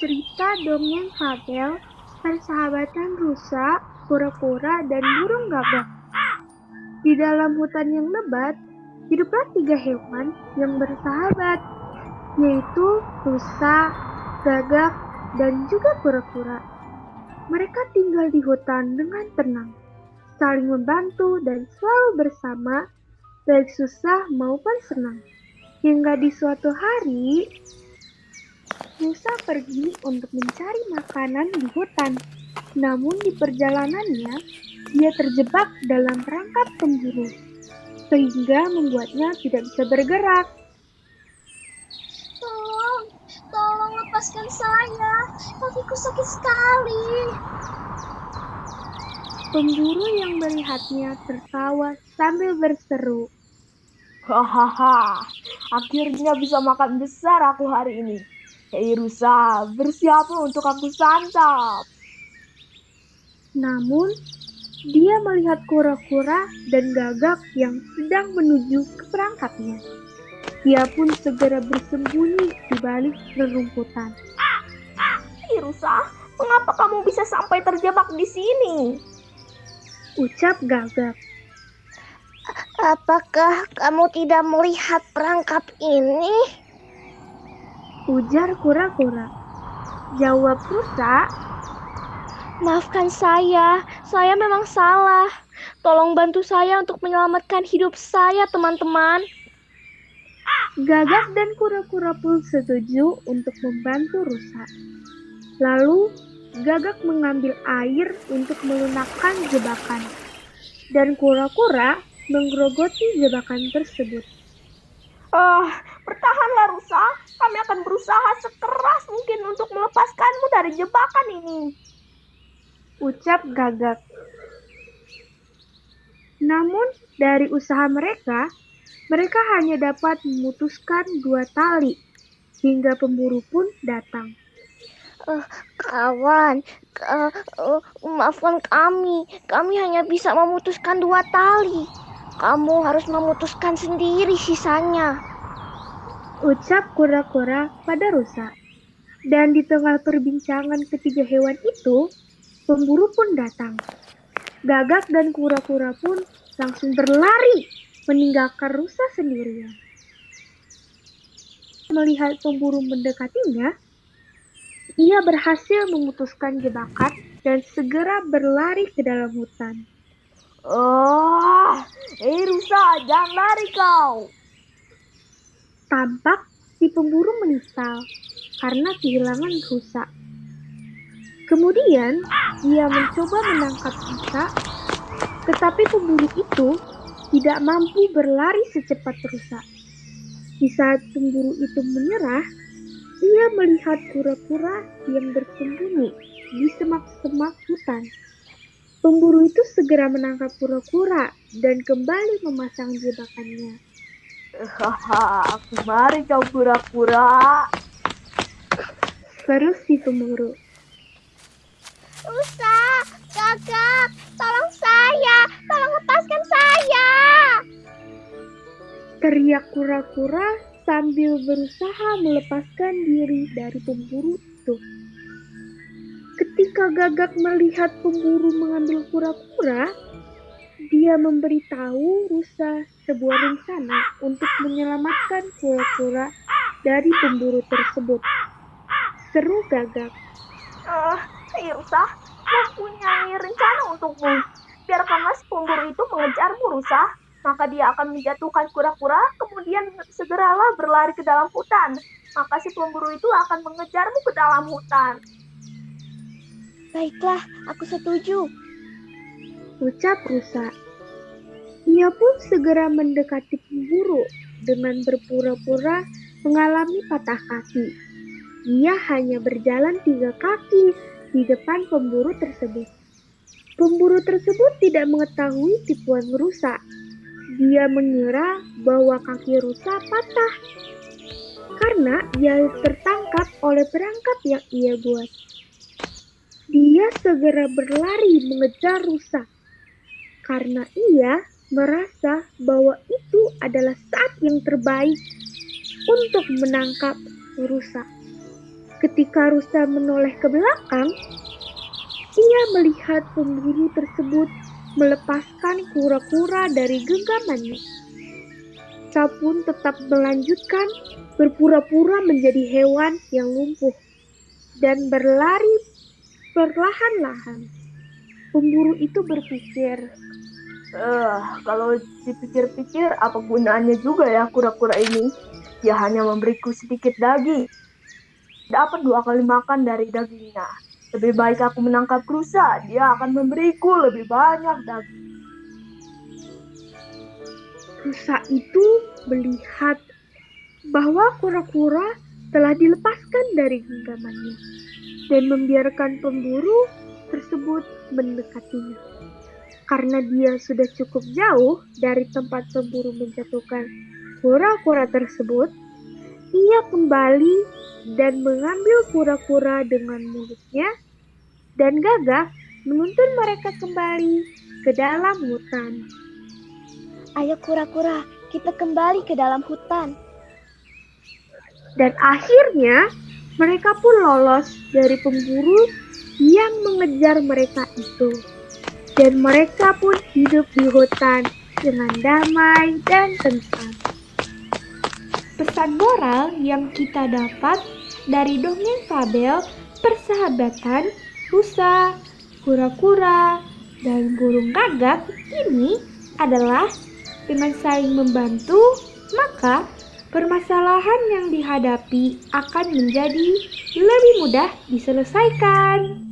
cerita dongeng fabel persahabatan rusa, kura-kura, dan burung gagak. Di dalam hutan yang lebat, hiduplah 3 hewan yang bersahabat, yaitu rusa, gagak, dan juga kura-kura. Mereka tinggal di hutan dengan tenang, saling membantu dan selalu bersama, baik susah maupun senang. Hingga di suatu hari, rusa pergi untuk mencari makanan di hutan. Namun di perjalanannya, dia terjebak dalam perangkap pemburu, sehingga membuatnya tidak bisa bergerak. Tolong lepaskan saya, kakiku sakit sekali. Pemburu yang melihatnya tertawa sambil berseru. Hahaha, akhirnya bisa makan besar aku hari ini. Hei rusa, bersiaplah untuk aku santap. Namun, dia melihat kura-kura dan gagak yang sedang menuju ke perangkapnya. Dia pun segera bersembunyi di balik rerumputan. Hei rusa, mengapa kamu bisa sampai terjebak di sini? Ucap gagak. Apakah kamu tidak melihat perangkap ini? Ujar kura-kura. Jawab rusa. Maafkan saya memang salah. Tolong bantu saya untuk menyelamatkan hidup saya, teman-teman. Gagak dan kura-kura pun setuju untuk membantu rusa. Lalu, gagak mengambil air untuk melunakkan jebakan. Dan kura-kura menggerogoti jebakan tersebut. Bertahanlah rusa, kami akan berusaha sekeras mungkin untuk melepaskanmu dari jebakan ini. Ucap gagak. Namun, dari usaha mereka hanya dapat memutuskan 2 tali, hingga pemburu pun datang. Kawan, maafkan kami. Kami hanya bisa memutuskan 2 tali. Kamu harus memutuskan sendiri sisanya. Ucap kura-kura pada rusa. Dan di tengah perbincangan ketiga hewan itu, pemburu pun datang. Gagak dan kura-kura pun langsung berlari meninggalkan rusa sendirian. Melihat pemburu mendekatinya, ia berhasil memutuskan jebakan dan segera berlari ke dalam hutan. Hei rusa, jangan lari kau. Tampak si pemburu menyesal karena kehilangan rusa. Kemudian ia mencoba menangkap rusa, tetapi pemburu itu tidak mampu berlari secepat rusa. Di saat pemburu itu menyerah, ia melihat kura-kura yang bersembunyi di semak-semak hutan. Pemburu itu segera menangkap kura-kura dan kembali memasang jebakannya. Mari kau kura-kura. Terus si pemburu. Rusa, gagak, tolong saya, tolong lepaskan saya. Teriak kura-kura sambil berusaha melepaskan diri dari pemburu itu. Ketika gagak melihat pemburu mengambil kura-kura, dia memberitahu rusa sebuah rencana untuk menyelamatkan kura-kura dari pemburu tersebut. Seru gagak. Hei rusa, mempunyai rencana untukmu. Biarkanlah si pemburu itu mengejarmu rusa. Maka dia akan menjatuhkan kura-kura, kemudian segeralah berlari ke dalam hutan. Maka si pemburu itu akan mengejarmu ke dalam hutan. Baiklah, aku setuju. Ucap rusa. Ia pun segera mendekati pemburu dengan berpura-pura mengalami patah kaki. Ia hanya berjalan 3 kaki di depan pemburu tersebut. Pemburu tersebut tidak mengetahui tipuan rusa. Dia mengira bahwa kaki rusa patah karena ia tertangkap oleh perangkap yang ia buat. Dia segera berlari mengejar rusa karena ia merasa bahwa itu adalah saat yang terbaik untuk menangkap rusa. Ketika rusa menoleh ke belakang, ia melihat pemburu tersebut melepaskan kura-kura dari genggamannya. Rusa pun tetap melanjutkan berpura-pura menjadi hewan yang lumpuh dan berlari perlahan-lahan. Pemburu itu berpikir, Kalau dipikir-pikir apa gunanya juga ya kura-kura ini? Dia hanya memberiku sedikit daging. Dapat 2 kali makan dari dagingnya. Lebih baik aku menangkap rusa, dia akan memberiku lebih banyak daging. rusa itu melihat bahwa kura-kura telah dilepaskan dari genggamannya dan membiarkan pemburu tersebut mendekatinya. Karena dia sudah cukup jauh dari tempat pemburu menjatuhkan kura-kura tersebut, ia kembali dan mengambil kura-kura dengan mulutnya dan gagah menuntun mereka kembali ke dalam hutan. Ayo kura-kura, kita kembali ke dalam hutan. Dan akhirnya mereka pun lolos dari pemburu yang mengejar mereka itu. Dan mereka pun hidup di hutan dengan damai dan tentram. Pesan moral yang kita dapat dari dongeng fabel persahabatan rusa, kura-kura, dan burung gagak ini adalah dengan saling membantu, maka permasalahan yang dihadapi akan menjadi lebih mudah diselesaikan.